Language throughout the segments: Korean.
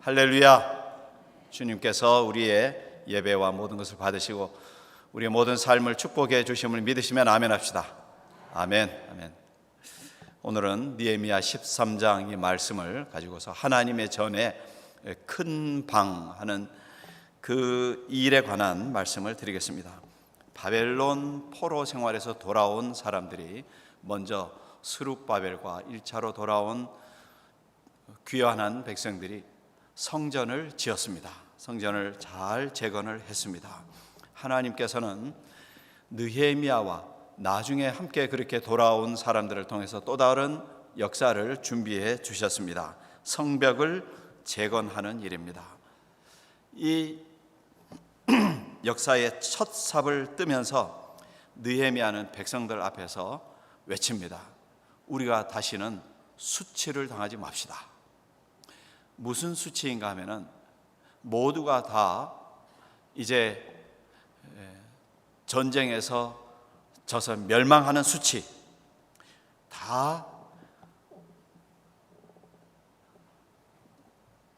할렐루야. 주님께서 우리의 예배와 모든 것을 받으시고 우리의 모든 삶을 축복해 주심을 믿으시면 아멘 합시다. 아멘. 아멘. 오늘은 느헤미야 13장 이 말씀을 가지고서 하나님의 전에 큰 방 하는 그 일에 관한 말씀을 드리겠습니다. 바벨론 포로 생활에서 돌아온 사람들이 먼저 스룹바벨과 1차로 돌아온 귀환한 백성들이 성전을 지었습니다. 성전을 잘 재건을 했습니다. 하나님께서는 느헤미야와 나중에 함께 그렇게 돌아온 사람들을 통해서 또 다른 역사를 준비해 주셨습니다. 성벽을 재건하는 일입니다. 이 역사의 첫 삽을 뜨면서 느헤미야는 백성들 앞에서 외칩니다. 우리가 다시는 수치를 당하지 맙시다. 무슨 수치인가 하면은 모두가 다 이제 전쟁에서 져서 멸망하는 수치, 다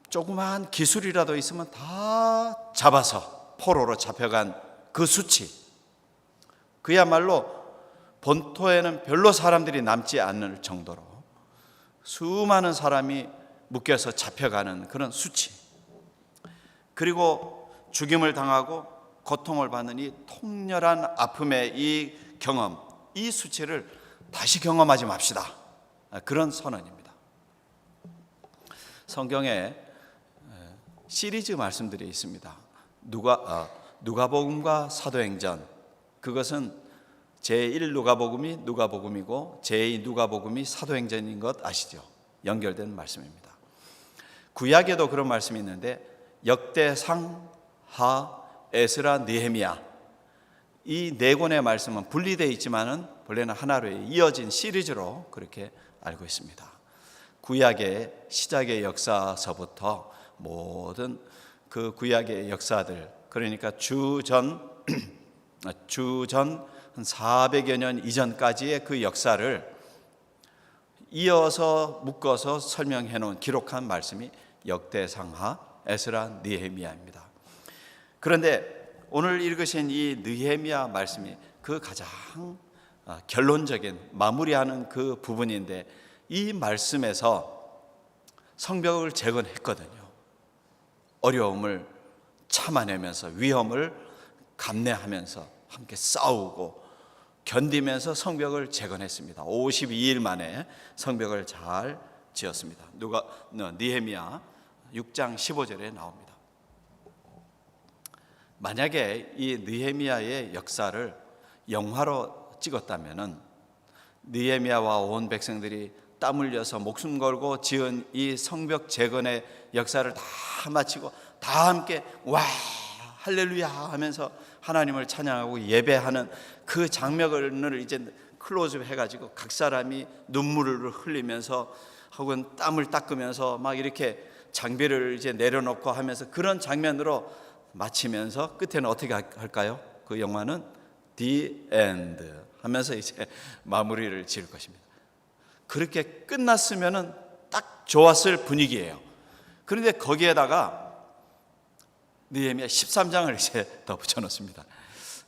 조그마한 기술이라도 있으면 다 잡아서 포로로 잡혀간 그 수치, 그야말로 본토에는 별로 사람들이 남지 않을 정도로 수많은 사람이 묶여서 잡혀가는 그런 수치, 그리고 죽임을 당하고 고통을 받는 이 통렬한 아픔의 이 경험, 이 수치를 다시 경험하지 맙시다. 그런 선언입니다. 성경에 시리즈 말씀들이 있습니다. 누가복음과 사도행전, 그것은 제1 누가복음이 누가복음이고 제2 누가복음이 사도행전인 것 아시죠? 연결된 말씀입니다. 구약에도 그런 말씀이 있는데 역대상, 하, 에스라, 느헤미야, 이 네 권의 말씀은 분리되어 있지만은 본래는 하나로 이어진 시리즈로 그렇게 알고 있습니다. 구약의 시작의 역사서부터 모든 그 구약의 역사들, 그러니까 주전 한 400여 년 이전까지의 그 역사를 이어서 묶어서 설명해 놓은, 기록한 말씀이 역대상하, 에스라, 느헤미야입니다. 그런데 오늘 읽으신 이 느헤미야 말씀이 그 가장 결론적인 마무리하는 그 부분인데, 이 말씀에서 성벽을 재건했거든요. 어려움을 참아내면서, 위험을 감내하면서 함께 싸우고 견디면서 성벽을 재건했습니다. 52일 만에 성벽을 잘 지었습니다. 느헤미야 6장 15절에 나옵니다. 만약에 이 느헤미야의 역사를 영화로 찍었다면은 느헤미야와 온 백성들이 땀 흘려서 목숨 걸고 지은 이 성벽 재건의 역사를 다 마치고 다 함께 와 할렐루야 하면서 하나님을 찬양하고 예배하는 그 장면을 이제 클로즈업 해가지고 각 사람이 눈물을 흘리면서 혹은 땀을 닦으면서 막 이렇게 장비를 이제 내려놓고 하면서 그런 장면으로 마치면서 끝에는 어떻게 할까요? 그 영화는 The End 하면서 이제 마무리를 지을 것입니다. 그렇게 끝났으면은 딱 좋았을 분위기예요. 그런데 거기에다가 느헤미야 13장을 이제 더 붙여놓습니다.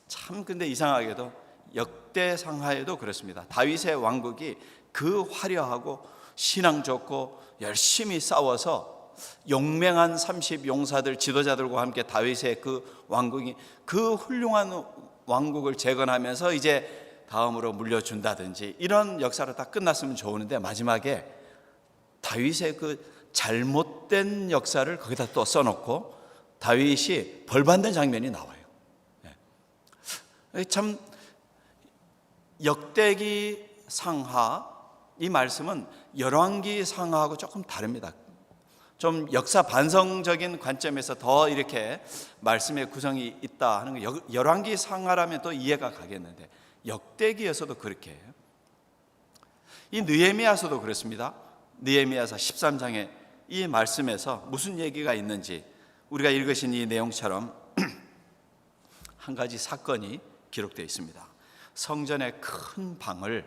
참 근데 이상하게도 역대상하에도 그렇습니다. 다윗의 왕국이 그 화려하고 신앙 좋고 열심히 싸워서 용맹한 30용사들 지도자들과 함께 다윗의 그 왕국이, 그 훌륭한 왕국을 재건하면서 이제 다음으로 물려준다든지 이런 역사로 다 끝났으면 좋은데, 마지막에 다윗의 그 잘못된 역사를 거기다 또 써놓고 다윗이 벌받는 장면이 나와요. 참 역대기 상하, 이 말씀은 열왕기 상하하고 조금 다릅니다. 좀 역사 반성적인 관점에서 더 이렇게 말씀의 구성이 있다 하는 거, 열왕기 상하라면 또 이해가 가겠는데 역대기에서도 그렇게 해요. 이 느헤미야서도 그렇습니다. 느헤미야서 13장에 이 말씀에서 무슨 얘기가 있는지 우리가 읽으신 이 내용처럼 한 가지 사건이 기록되어 있습니다. 성전의 큰 방을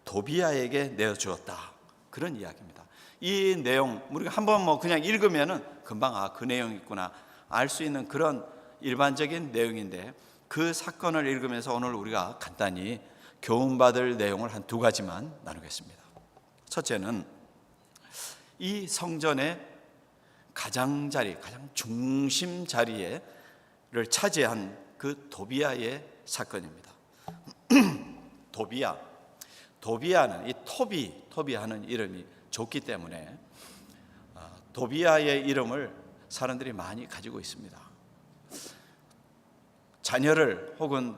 도비야에게 내어주었다, 그런 이야기입니다. 이 내용 우리가 한번 뭐 그냥 읽으면은 금방 그 내용이 있구나 알 수 있는 그런 일반적인 내용인데, 그 사건을 읽으면서 오늘 우리가 간단히 교훈받을 내용을 한 두 가지만 나누겠습니다. 첫째는 이 성전의 가장자리, 가장 중심 자리를 차지한 그 도비아의 사건입니다. 도비아는 이 토비하는 이름이 좋기 때문에 도비아의 이름을 사람들이 많이 가지고 있습니다. 자녀를 혹은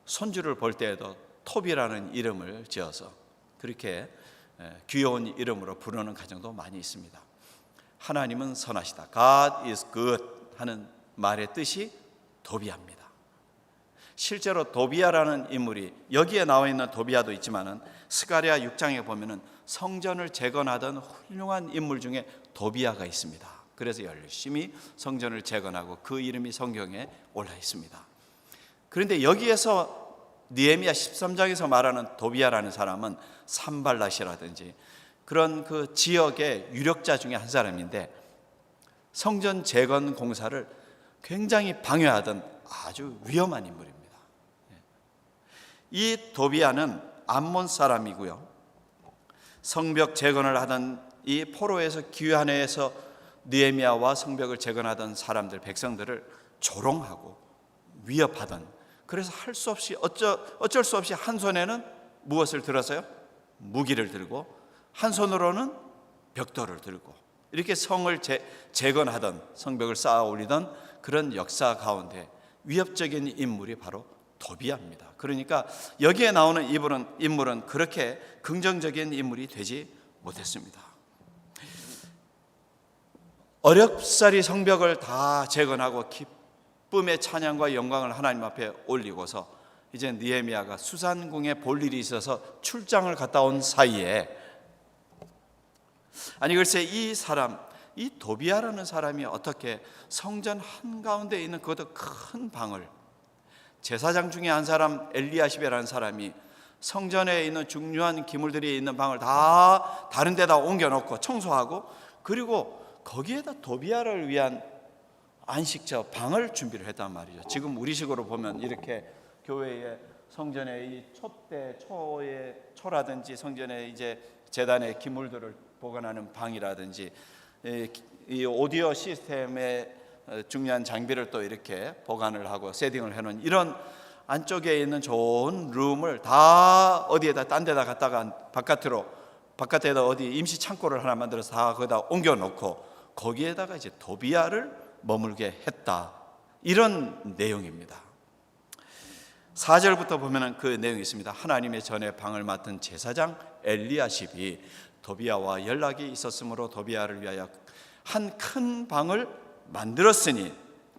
손주를 볼 때에도 토비라는 이름을 지어서 그렇게 귀여운 이름으로 부르는 가정도 많이 있습니다. 하나님은 선하시다, God is good 하는 말의 뜻이 도비아입니다. 실제로 도비아라는 인물이, 여기에 나와 있는 도비아도 있지만은 스가랴 6장에 보면은 성전을 재건하던 훌륭한 인물 중에 도비아가 있습니다. 그래서 열심히 성전을 재건하고 그 이름이 성경에 올라 있습니다. 그런데 여기에서 느헤미야 13장에서 말하는 도비아라는 사람은 산발랏이라든지 그런 그 지역의 유력자 중에 한 사람인데, 성전 재건 공사를 굉장히 방해하던 아주 위험한 인물입니다. 이 도비아는 암몬 사람이고요, 성벽 재건을 하던 이 포로에서 귀환해서 느헤미야와 성벽을 재건하던 사람들, 백성들을 조롱하고 위협하던, 그래서 할 수 없이 어쩔 수 없이 한 손에는 무엇을 들어서요? 무기를 들고 한 손으로는 벽돌을 들고 이렇게 성을 재건하던, 성벽을 쌓아 올리던 그런 역사 가운데 위협적인 인물이 바로 도비아입니다. 그러니까 여기에 나오는 인물은 그렇게 긍정적인 인물이 되지 못했습니다. 어렵사리 성벽을 다 재건하고 기쁨의 찬양과 영광을 하나님 앞에 올리고서 이제 느헤미야가 수산궁에 볼 일이 있어서 출장을 갔다 온 사이에, 아니 글쎄 이 도비아라는 사람이 어떻게 성전 한가운데 있는 그것도 큰 방을, 제사장 중에 한 사람 엘리야십이라는 사람이 성전에 있는 중요한 기물들이 있는 방을 다 다른 데다 옮겨놓고 청소하고, 그리고 거기에다 도비아를 위한 안식처 방을 준비를 했단 말이죠. 지금 우리식으로 보면 이렇게 교회에 성전에 이 초라든지 성전에 이제 제단의 기물들을 보관하는 방이라든지 이 오디오 시스템의 중요한 장비를 또 이렇게 보관을 하고 세팅을 해놓은 이런 안쪽에 있는 좋은 룸을 다 어디에다 딴 데다 갖다가 바깥에다 어디 임시 창고를 하나 만들어서 다 거기다 옮겨놓고 거기에다가 이제 도비아를 머물게 했다, 이런 내용입니다. 4절부터 보면은 그 내용이 있습니다. 하나님의 전에 방을 맡은 제사장 엘리야십이 도비아와 연락이 있었으므로 도비아를 위하여 한 큰 방을 만들었으니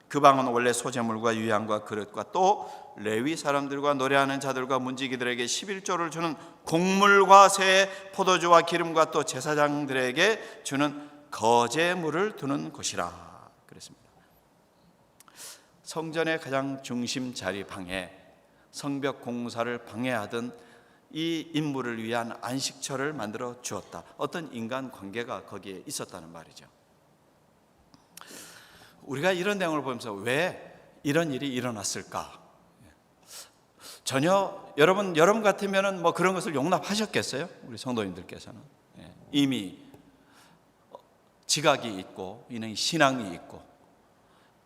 그 방은 원래 소재물과 유향과 그릇과 또 레위 사람들과 노래하는 자들과 문지기들에게 11조를 주는 곡물과 새 포도주와 기름과 또 제사장들에게 주는 거제물을 두는 곳이라 그랬습니다. 성전의 가장 중심 자리 방에 성벽 공사를 방해하던 이 인물을 위한 안식처를 만들어 주었다. 어떤 인간 관계가 거기에 있었다는 말이죠. 우리가 이런 내용을 보면서 왜 이런 일이 일어났을까? 전혀 여러분 같으면은 뭐 그런 것을 용납하셨겠어요? 우리 성도님들께서는 이미 지각이 있고 이는 신앙이 있고,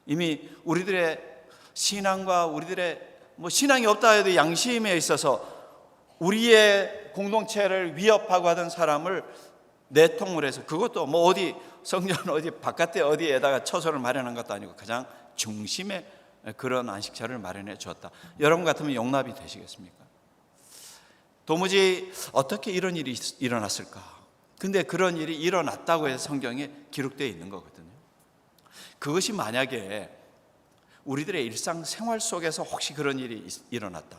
이미 우리들의 신앙과 우리들의 뭐 신앙이 없다 해도 양심에 있어서 우리의 공동체를 위협하고 하던 사람을 내통을 해서, 그것도 뭐 어디 성전 어디 바깥에 어디에다가 처소를 마련한 것도 아니고 가장 중심에 그런 안식처를 마련해 주었다. 여러분 같으면 용납이 되시겠습니까? 도무지 어떻게 이런 일이 일어났을까? 근데 그런 일이 일어났다고 해서 성경에 기록되어 있는 거거든요. 그것이 만약에 우리들의 일상생활 속에서 혹시 그런 일이 일어났다,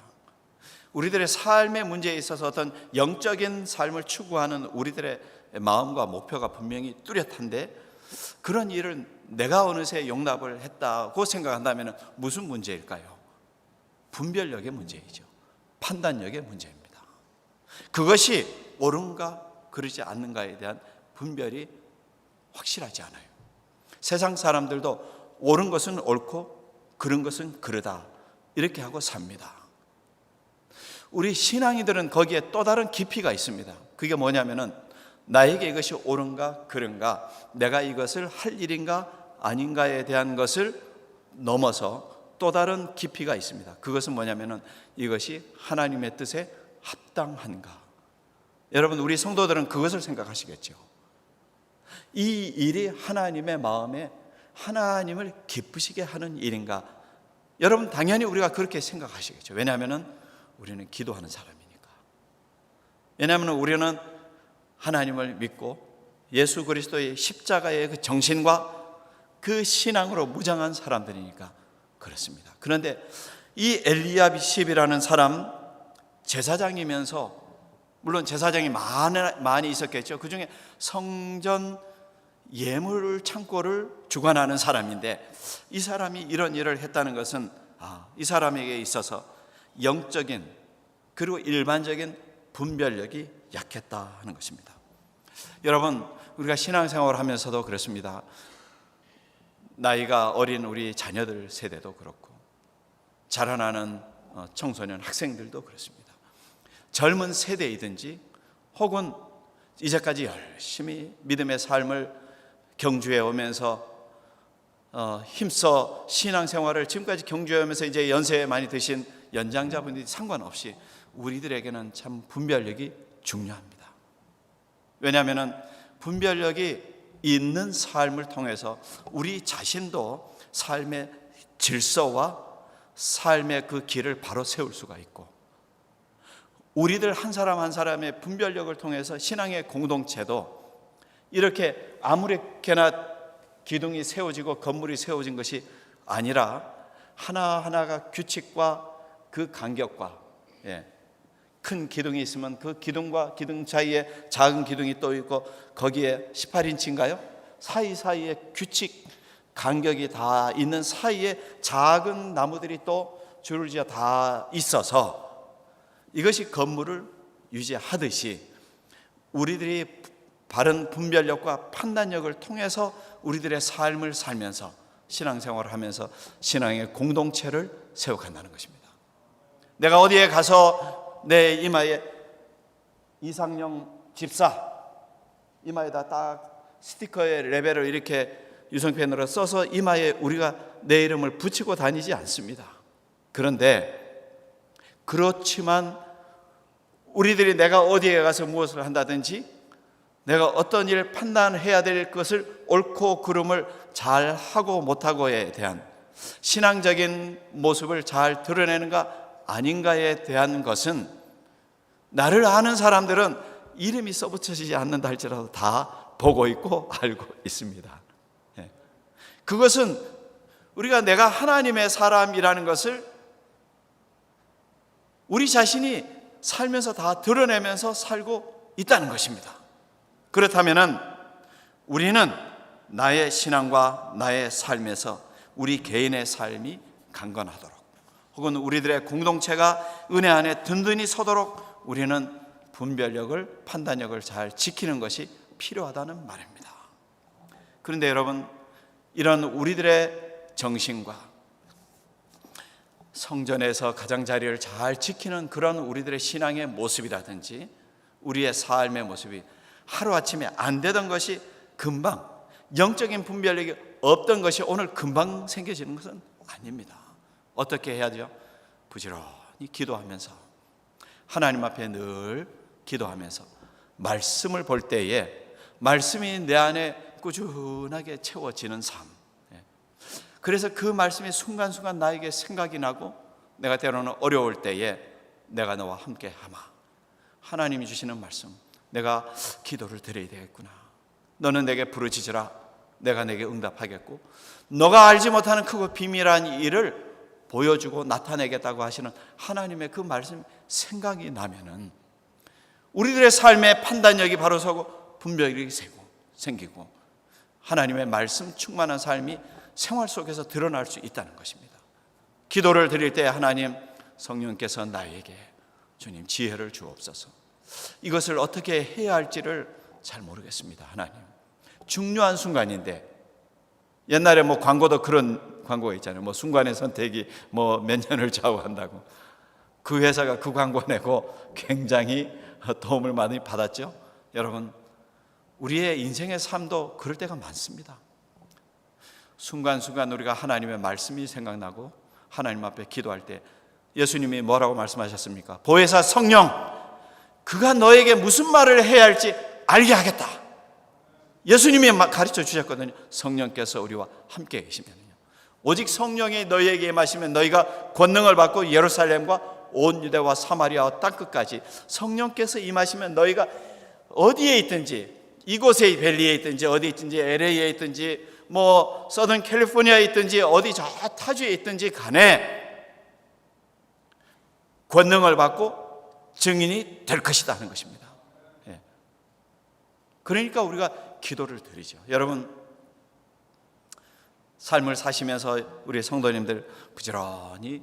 우리들의 삶의 문제에 있어서 어떤 영적인 삶을 추구하는 우리들의 마음과 목표가 분명히 뚜렷한데 그런 일을 내가 어느새 용납을 했다고 생각한다면 무슨 문제일까요? 분별력의 문제이죠. 판단력의 문제입니다. 그것이 옳은가 그러지 않는가에 대한 분별이 확실하지 않아요. 세상 사람들도 옳은 것은 옳고 그른 것은 그르다 이렇게 하고 삽니다. 우리 신앙이들은 거기에 또 다른 깊이가 있습니다. 그게 뭐냐면은 나에게 이것이 옳은가 그른가, 내가 이것을 할 일인가 아닌가에 대한 것을 넘어서 또 다른 깊이가 있습니다. 그것은 뭐냐면은 이것이 하나님의 뜻에 합당한가. 여러분, 우리 성도들은 그것을 생각하시겠죠. 이 일이 하나님의 마음에 하나님을 기쁘시게 하는 일인가. 여러분, 당연히 우리가 그렇게 생각하시겠죠. 왜냐하면 우리는 기도하는 사람이니까. 왜냐하면 우리는 하나님을 믿고 예수 그리스도의 십자가의 그 정신과 그 신앙으로 무장한 사람들이니까 그렇습니다. 그런데 이 엘리야십이라는 사람, 제사장이면서, 물론 제사장이 많이 있었겠죠. 그 중에 성전 예물 창고를 주관하는 사람인데, 이 사람이 이런 일을 했다는 것은 이 사람에게 있어서 영적인 그리고 일반적인 분별력이 약했다 하는 것입니다. 여러분, 우리가 신앙생활을 하면서도 그렇습니다. 나이가 어린 우리 자녀들 세대도 그렇고 자라나는 청소년 학생들도 그렇습니다. 젊은 세대이든지 혹은 이제까지 열심히 믿음의 삶을 경주해 오면서 힘써 신앙생활을 지금까지 경주해 오면서 이제 연세 많이 드신 연장자분들이 상관없이 우리들에게는 참 분별력이 중요합니다. 왜냐하면 분별력이 있는 삶을 통해서 우리 자신도 삶의 질서와 삶의 그 길을 바로 세울 수가 있고, 우리들 한 사람 한 사람의 분별력을 통해서 신앙의 공동체도 이렇게 아무렇게나 기둥이 세워지고 건물이 세워진 것이 아니라 하나하나가 규칙과 그 간격과, 큰 기둥이 있으면 그 기둥과 기둥 사이에 작은 기둥이 또 있고 거기에 18인치인가요? 사이사이에 규칙 간격이 다 있는 사이에 작은 나무들이 또 줄을 지어 다 있어서 이것이 건물을 유지하듯이 우리들이 바른 분별력과 판단력을 통해서 우리들의 삶을 살면서 신앙생활을 하면서 신앙의 공동체를 세워간다는 것입니다. 내가 어디에 가서 내 이마에 이상영 집사 이마에다 딱 스티커의 레벨을 이렇게 유성펜으로 써서 이마에 우리가 내 이름을 붙이고 다니지 않습니다. 그런데 그렇지만 우리들이 내가 어디에 가서 무엇을 한다든지 내가 어떤 일을 판단해야 될 것을 옳고 그름을 잘 하고 못하고에 대한 신앙적인 모습을 잘 드러내는가 아닌가에 대한 것은 나를 아는 사람들은 이름이 써붙여지지 않는다 할지라도 다 보고 있고 알고 있습니다. 그것은 우리가 내가 하나님의 사람이라는 것을 우리 자신이 살면서 다 드러내면서 살고 있다는 것입니다. 그렇다면 우리는 나의 신앙과 나의 삶에서 우리 개인의 삶이 강건하도록, 혹은 우리들의 공동체가 은혜 안에 든든히 서도록 우리는 분별력을, 판단력을 잘 지키는 것이 필요하다는 말입니다. 그런데 여러분, 이런 우리들의 정신과 성전에서 가장 자리를 잘 지키는 그런 우리들의 신앙의 모습이라든지 우리의 삶의 모습이 하루아침에 안 되던 것이 금방, 영적인 분별력이 없던 것이 오늘 금방 생겨지는 것은 아닙니다. 어떻게 해야죠? 부지런히 기도하면서, 하나님 앞에 늘 기도하면서 말씀을 볼 때에 말씀이 내 안에 꾸준하게 채워지는 삶. 그래서 그 말씀이 순간순간 나에게 생각이 나고 내가 때로는 어려울 때에 내가 너와 함께 하마, 하나님이 주시는 말씀, 내가 기도를 드려야 되겠구나, 너는 내게 부르짖으라, 내가 내게 응답하겠고 너가 알지 못하는 크고 비밀한 일을 보여주고 나타내겠다고 하시는 하나님의 그 말씀 생각이 나면은 우리들의 삶의 판단력이 바로 서고 분별력이 생기고 하나님의 말씀 충만한 삶이 생활 속에서 드러날 수 있다는 것입니다. 기도를 드릴 때 하나님, 성령께서 나에게 주님 지혜를 주옵소서, 이것을 어떻게 해야 할지를 잘 모르겠습니다. 하나님, 중요한 순간인데, 옛날에 뭐 광고도 그런 광고가 있잖아요. 뭐 순간의 선택이 뭐 몇 년을 좌우한다고. 그 회사가 그 광고 내고 굉장히 도움을 많이 받았죠. 여러분, 우리의 인생의 삶도 그럴 때가 많습니다. 순간순간 우리가 하나님의 말씀이 생각나고 하나님 앞에 기도할 때 예수님이 뭐라고 말씀하셨습니까? 보혜사 성령, 그가 너에게 무슨 말을 해야 할지 알게 하겠다. 예수님이 가르쳐 주셨거든요. 성령께서 우리와 함께 계시면요, 오직 성령이 너희에게 임하시면 너희가 권능을 받고 예루살렘과 온 유대와 사마리아와 땅끝까지, 성령께서 임하시면 너희가 어디에 있든지, 이곳에 벨리에 있든지 어디 있든지 LA에 있든지 뭐 서던 캘리포니아에 있든지 어디 저 타주에 있든지 간에 권능을 받고 증인이 될 것이다 하는 것입니다. 그러니까 우리가 기도를 드리죠. 여러분, 삶을 사시면서 우리 성도님들 부지런히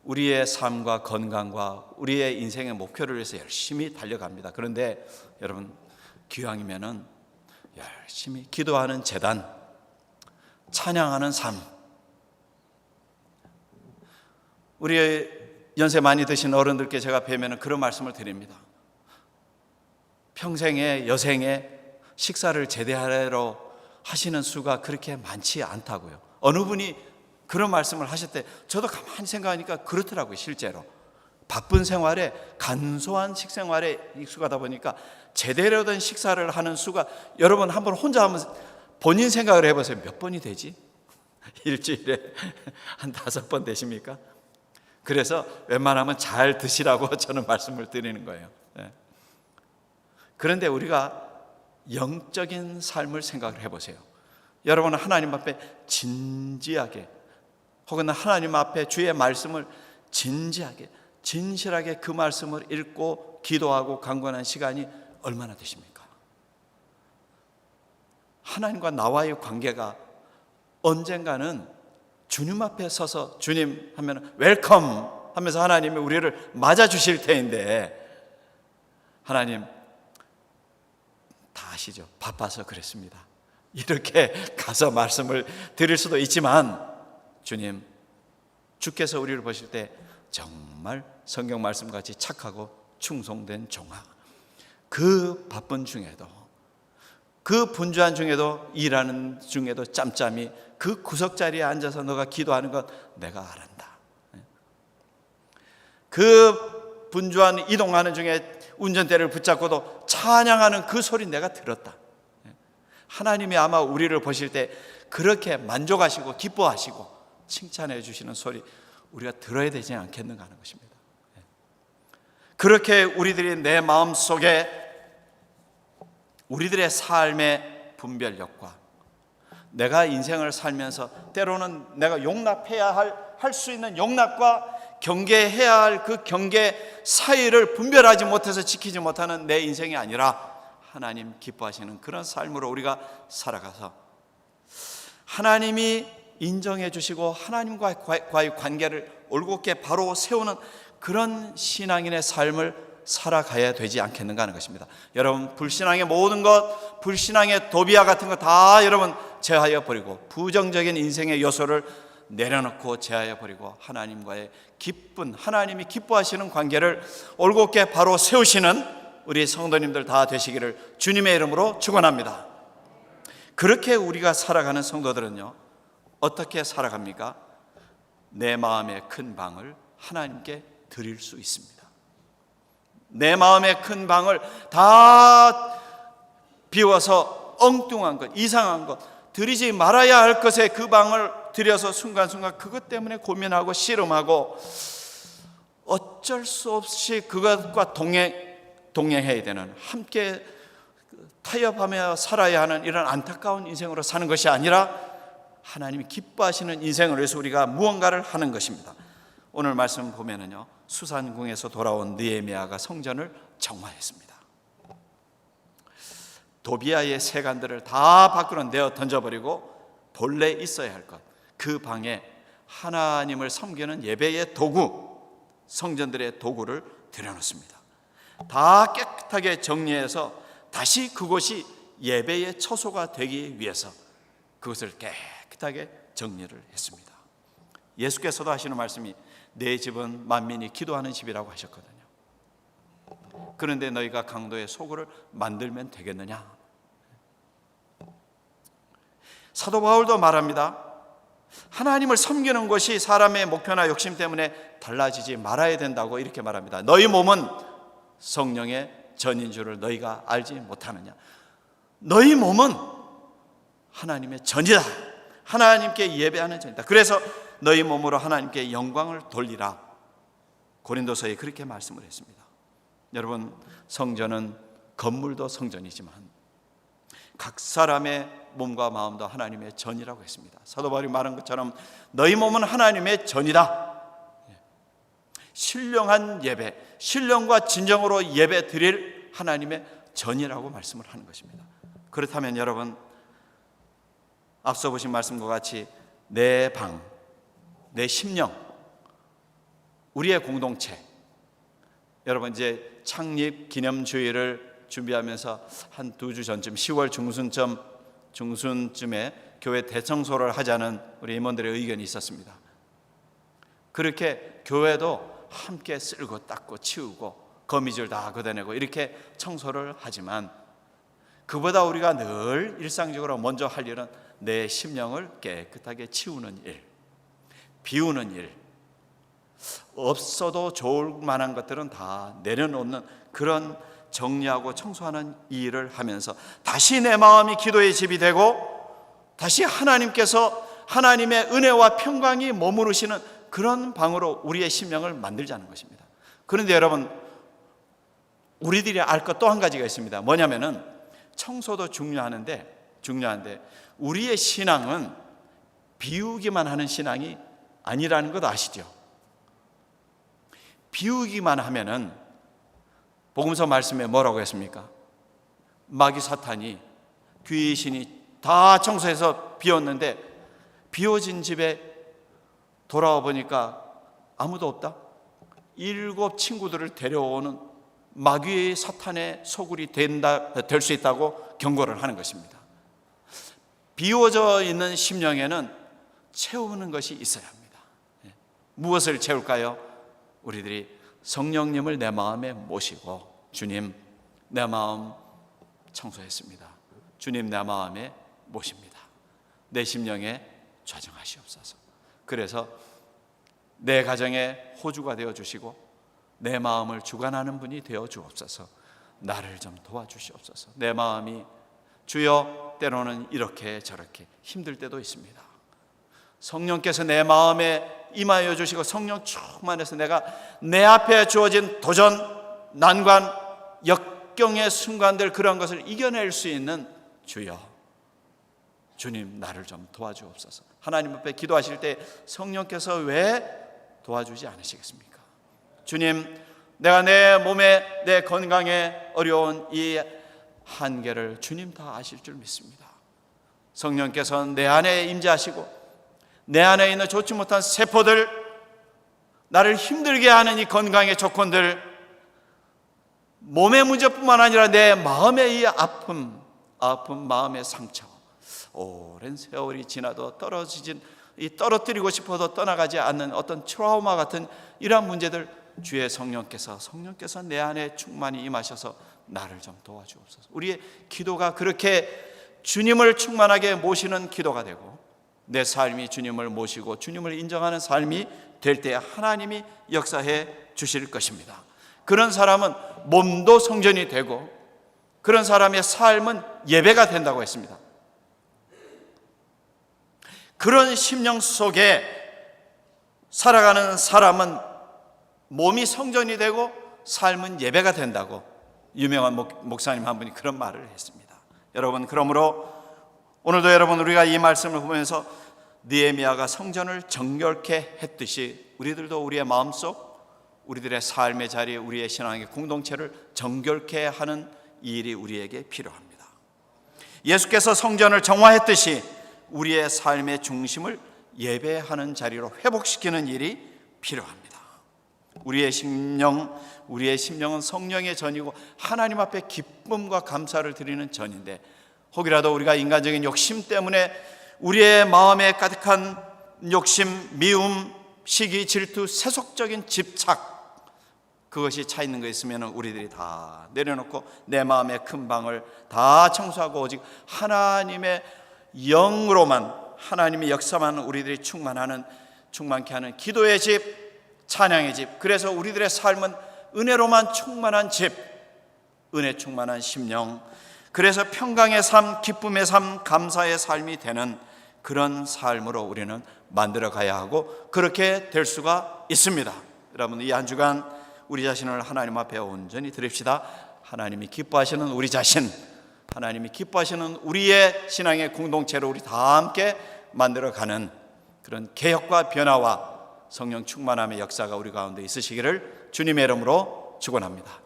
우리의 삶과 건강과 우리의 인생의 목표를 위해서 열심히 달려갑니다. 그런데 여러분, 기왕이면은 열심히 기도하는 재단, 찬양하는 삶, 우리 연세 많이 드신 어른들께 제가 뵈면은 그런 말씀을 드립니다. 평생에 여생에 식사를 제대로 하시는 수가 그렇게 많지 않다고요. 어느 분이 그런 말씀을 하실 때 저도 가만히 생각하니까 그렇더라고요. 실제로 바쁜 생활에, 간소한 식생활에 익숙하다 보니까 제대로 된 식사를 하는 수가, 여러분 한번 혼자 한번 본인 생각을 해보세요. 몇 번이 되지? 일주일에 한 5번 되십니까? 그래서 웬만하면 잘 드시라고 저는 말씀을 드리는 거예요. 그런데 우리가 영적인 삶을 생각을 해보세요. 여러분은 하나님 앞에 진지하게, 혹은 하나님 앞에 주의 말씀을 진지하게, 진실하게 그 말씀을 읽고 기도하고 강구하는 시간이 얼마나 되십니까? 하나님과 나와의 관계가 언젠가는 주님 앞에 서서 주님 하면 웰컴 하면서 하나님이 우리를 맞아주실 테인데, 하나님 다 아시죠? 바빠서 그랬습니다. 이렇게 가서 말씀을 드릴 수도 있지만, 주님, 주께서 우리를 보실 때 정말 성경 말씀같이 착하고 충성된 종아, 그 바쁜 중에도, 그 분주한 중에도, 일하는 중에도 짬짬이 그 구석자리에 앉아서 너가 기도하는 것 내가 알았다. 그 분주한 이동하는 중에 운전대를 붙잡고도 찬양하는 그 소리 내가 들었다. 하나님이 아마 우리를 보실 때 그렇게 만족하시고 기뻐하시고 칭찬해 주시는 소리 우리가 들어야 되지 않겠는가 하는 것입니다. 그렇게 우리들이 내 마음속에 우리들의 삶의 분별력과 내가 인생을 살면서 때로는 내가 용납해야 할 수 있는 용납과 경계해야 할 그 경계 사이를 분별하지 못해서 지키지 못하는 내 인생이 아니라 하나님 기뻐하시는 그런 삶으로 우리가 살아가서 하나님이 인정해 주시고 하나님과의 관계를 올곧게 바로 세우는 그런 신앙인의 삶을 살아가야 되지 않겠는가 하는 것입니다. 여러분, 불신앙의 모든 것, 불신앙의 도비와 같은 것 다 여러분 제하여 버리고, 부정적인 인생의 요소를 내려놓고 제하여 버리고 하나님과의 기쁜, 하나님이 기뻐하시는 관계를 올곧게 바로 세우시는 우리 성도님들 다 되시기를 주님의 이름으로 축원합니다. 그렇게 우리가 살아가는 성도들은요, 어떻게 살아갑니까? 내 마음의 큰 방을 하나님께 드릴 수 있습니다. 내 마음의 큰 방을 다 비워서 엉뚱한 것, 이상한 것, 드리지 말아야 할 것에 그 방을 들여서 순간순간 그것 때문에 고민하고 씨름하고 어쩔 수 없이 그것과 동행해야 되는, 함께 타협하며 살아야 하는 이런 안타까운 인생으로 사는 것이 아니라 하나님이 기뻐하시는 인생을 위해서 우리가 무언가를 하는 것입니다. 오늘 말씀 보면은요, 수산궁에서 돌아온 느헤미야가 성전을 정화했습니다. 도비아의 세간들을 다 밖으로 내어 던져버리고 본래 있어야 할 것, 그 방에 하나님을 섬기는 예배의 도구, 성전들의 도구를 들여놓습니다. 다 깨끗하게 정리해서 다시 그곳이 예배의 처소가 되기 위해서 그것을 깨끗하게 정리를 했습니다. 예수께서도 하시는 말씀이 내 집은 만민이 기도하는 집이라고 하셨거든요. 그런데 너희가 강도의 소굴을 만들면 되겠느냐? 사도 바울도 말합니다. 하나님을 섬기는 것이 사람의 목표나 욕심 때문에 달라지지 말아야 된다고 이렇게 말합니다. 너희 몸은 성령의 전인 줄을 너희가 알지 못하느냐? 너희 몸은 하나님의 전이다. 하나님께 예배하는 전이다. 그래서 너희 몸으로 하나님께 영광을 돌리라. 고린도서에 그렇게 말씀을 했습니다. 여러분, 성전은 건물도 성전이지만 각 사람의 몸과 마음도 하나님의 전이라고 했습니다. 사도 바울이 말한 것처럼 너희 몸은 하나님의 전이다. 신령한 예배, 신령과 진정으로 예배 드릴 하나님의 전이라고 말씀을 하는 것입니다. 그렇다면 여러분, 앞서 보신 말씀과 같이 내 방, 내 심령, 우리의 공동체, 여러분 이제 창립 기념주일을 준비하면서 한 2주 전쯤 10월 중순쯤에 교회 대청소를 하자는 우리 임원들의 의견이 있었습니다. 그렇게 교회도 함께 쓸고 닦고 치우고 거미줄 다 걷어내고 이렇게 청소를 하지만 그보다 우리가 늘 일상적으로 먼저 할 일은 내 심령을 깨끗하게 치우는 일, 비우는 일, 없어도 좋을 만한 것들은 다 내려놓는 그런 정리하고 청소하는 일을 하면서 다시 내 마음이 기도의 집이 되고 다시 하나님께서 하나님의 은혜와 평강이 머무르시는 그런 방으로 우리의 심령을 만들자는 것입니다. 그런데 여러분, 우리들이 알 것 또 한 가지가 있습니다. 뭐냐면은 청소도 중요한데 우리의 신앙은 비우기만 하는 신앙이 아니라는 것 아시죠? 비우기만 하면은 복음서 말씀에 뭐라고 했습니까? 마귀 사탄이 귀신이 다 청소해서 비웠는데 비워진 집에 돌아와 보니까 아무도 없다. 7 친구들을 데려오는 마귀의 사탄의 소굴이 될 수 있다고 경고를 하는 것입니다. 비워져 있는 심령에는 채우는 것이 있어야 합니다. 무엇을 채울까요? 우리들이 성령님을 내 마음에 모시고 주님, 내 마음 청소했습니다. 주님, 내 마음에 모십니다. 내 심령에 좌정하시옵소서. 그래서 내 가정에 호주가 되어 주시고 내 마음을 주관하는 분이 되어 주옵소서. 나를 좀 도와주시옵소서. 내 마음이 주여 때로는 이렇게 저렇게 힘들 때도 있습니다. 성령께서 내 마음에 임하여 주시고 성령 충만해서 내가 내 앞에 주어진 도전, 난관, 역경의 순간들 그런 것을 이겨낼 수 있는 주여, 주님 나를 좀 도와주옵소서. 하나님 앞에 기도하실 때 성령께서 왜 도와주지 않으시겠습니까? 주님, 내가 내 몸에 내 건강에 어려운 이 한계를 주님 다 아실 줄 믿습니다. 성령께서 내 안에 임재하시고 내 안에 있는 좋지 못한 세포들, 나를 힘들게 하는 이 건강의 조건들, 몸의 문제뿐만 아니라 내 마음의 이 아픔 마음의 상처, 오랜 세월이 지나도 떨어뜨리고 싶어도 떠나가지 않는 어떤 트라우마 같은 이러한 문제들, 주의 성령께서 내 안에 충만히 임하셔서 나를 좀 도와주옵소서. 우리의 기도가 그렇게 주님을 충만하게 모시는 기도가 되고 내 삶이 주님을 모시고 주님을 인정하는 삶이 될 때 하나님이 역사해 주실 것입니다. 그런 사람은 몸도 성전이 되고 그런 사람의 삶은 예배가 된다고 했습니다. 그런 심령 속에 살아가는 사람은 몸이 성전이 되고 삶은 예배가 된다고 유명한 목사님 한 분이 그런 말을 했습니다. 여러분, 그러므로 오늘도 여러분, 우리가 이 말씀을 보면서 느헤미야가 성전을 정결케 했듯이 우리들도 우리의 마음속, 우리들의 삶의 자리, 우리의 신앙의 공동체를 정결케 하는 이 일이 우리에게 필요합니다. 예수께서 성전을 정화했듯이 우리의 삶의 중심을 예배하는 자리로 회복시키는 일이 필요합니다. 우리의 심령은 성령의 전이고 하나님 앞에 기쁨과 감사를 드리는 전인데, 혹이라도 우리가 인간적인 욕심 때문에 우리의 마음에 가득한 욕심, 미움, 시기, 질투, 세속적인 집착, 그것이 차 있는 거 있으면 우리들이 다 내려놓고 내 마음의 큰 방을 다 청소하고 오직 하나님의 영으로만, 하나님의 역사만 우리들이 충만케 하는 기도의 집, 찬양의 집, 그래서 우리들의 삶은 은혜로만 충만한 집, 은혜 충만한 심령, 그래서 평강의 삶, 기쁨의 삶, 감사의 삶이 되는 그런 삶으로 우리는 만들어 가야 하고, 그렇게 될 수가 있습니다. 여러분, 이 한 주간 우리 자신을 하나님 앞에 온전히 드립시다. 하나님이 기뻐하시는 우리 자신, 하나님이 기뻐하시는 우리의 신앙의 공동체로 우리 다 함께 만들어가는 그런 개혁과 변화와 성령 충만함의 역사가 우리 가운데 있으시기를 주님의 이름으로 축원합니다.